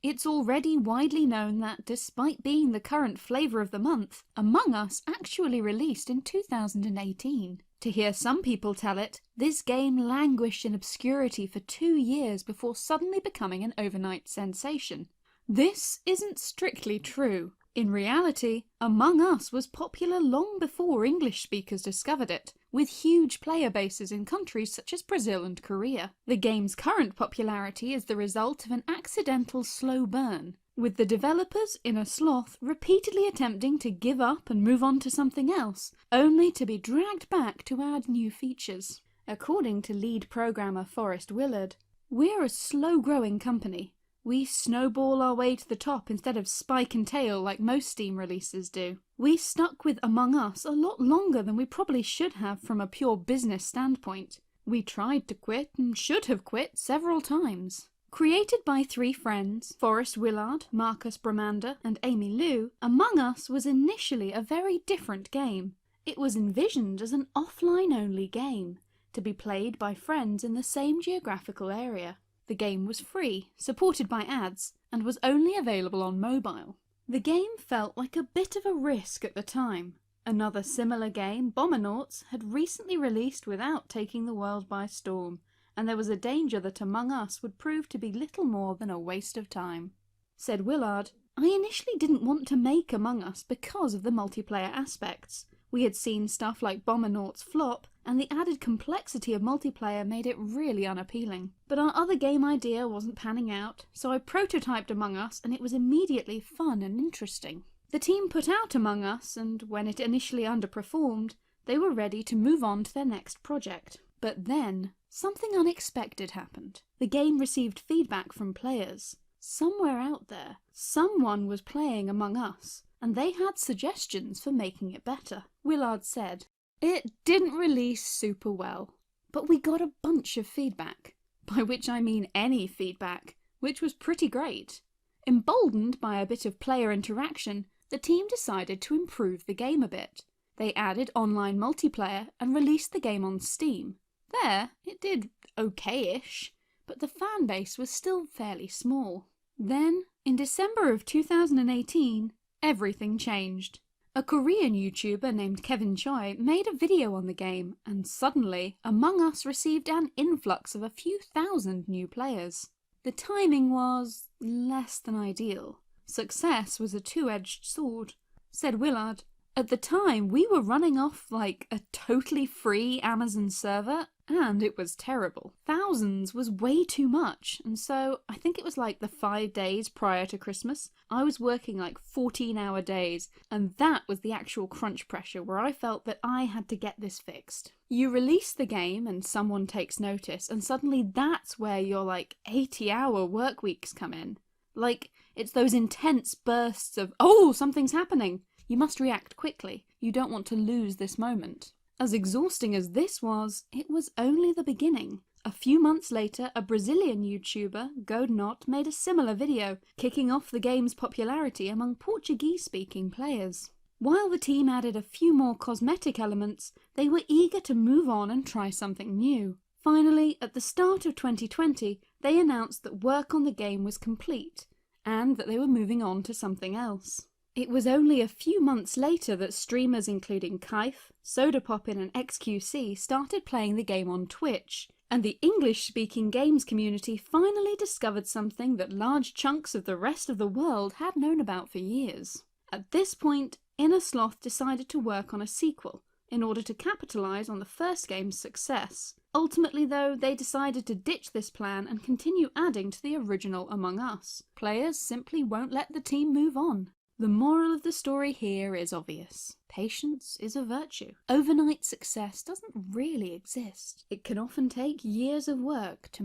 It's already widely known that, despite being the current flavour of the month, Among Us actually released in 2018. To hear some people tell it, this game languished in obscurity for 2 years before suddenly becoming an overnight sensation. This isn't strictly true. In reality, Among Us was popular long before English speakers discovered it, with huge player bases in countries such as Brazil and Korea. The game's current popularity is the result of an accidental slow burn, with the developers Inner Sloth repeatedly attempting to give up and move on to something else, only to be dragged back to add new features. According to lead programmer Forrest Willard, "We're a slow-growing company. We snowball our way to the top instead of spike and tail like most Steam releases do. We stuck with Among Us a lot longer than we probably should have from a pure business standpoint. We tried to quit and should have quit several times." Created by 3 friends, Forrest Willard, Marcus Bramander, and Amy Liu, Among Us was initially a very different game. It was envisioned as an offline-only game, to be played by friends in the same geographical area. The game was free, supported by ads, and was only available on mobile. The game felt like a bit of a risk at the time. Another similar game, Bombernauts, had recently released without taking the world by storm, and there was a danger that Among Us would prove to be little more than a waste of time. Said Willard, "I initially didn't want to make Among Us because of the multiplayer aspects. We had seen stuff like Bombernauts flop, and the added complexity of multiplayer made it really unappealing. But our other game idea wasn't panning out, so I prototyped Among Us and it was immediately fun and interesting." The team put out Among Us, and when it initially underperformed, they were ready to move on to their next project. But then, something unexpected happened. The game received feedback from players. Somewhere out there, someone was playing Among Us, and they had suggestions for making it better. Willard said, "It didn't release super well, but we got a bunch of feedback, by which I mean any feedback, which was pretty great. Emboldened by a bit of player interaction, the team decided to improve the game a bit. They added online multiplayer and released the game on Steam. There, it did okay-ish, but the fan base was still fairly small. Then, in December of 2018, everything changed. A Korean YouTuber named Kevin Choi made a video on the game, and suddenly, Among Us received an influx of a few thousand new players. The timing was less than ideal. Success was a two-edged sword. Said Willard, "At the time, we were running off like a totally free Amazon server, and it was terrible. Thousands was way too much, and so I think it was like the 5 days prior to Christmas, I was working like 14-hour days, and that was the actual crunch pressure where I felt that I had to get this fixed." You release the game and someone takes notice, and suddenly that's where your like 80-hour work weeks come in. Like, it's those intense bursts of, "Oh, something's happening!" You must react quickly. You don't want to lose this moment. As exhausting as this was, it was only the beginning. A few months later, a Brazilian YouTuber, Godnot, made a similar video, kicking off the game's popularity among Portuguese-speaking players. While the team added a few more cosmetic elements, they were eager to move on and try something new. Finally, at the start of 2020, they announced that work on the game was complete, and that they were moving on to something else. It was only a few months later that streamers including Kaif, Sodapoppin and XQC started playing the game on Twitch, and the English-speaking games community finally discovered something that large chunks of the rest of the world had known about for years. At this point, Inner Sloth decided to work on a sequel, in order to capitalise on the first game's success. Ultimately though, they decided to ditch this plan and continue adding to the original Among Us. Players simply won't let the team move on. The moral of the story here is obvious. Patience is a virtue. Overnight success doesn't really exist. It can often take years of work to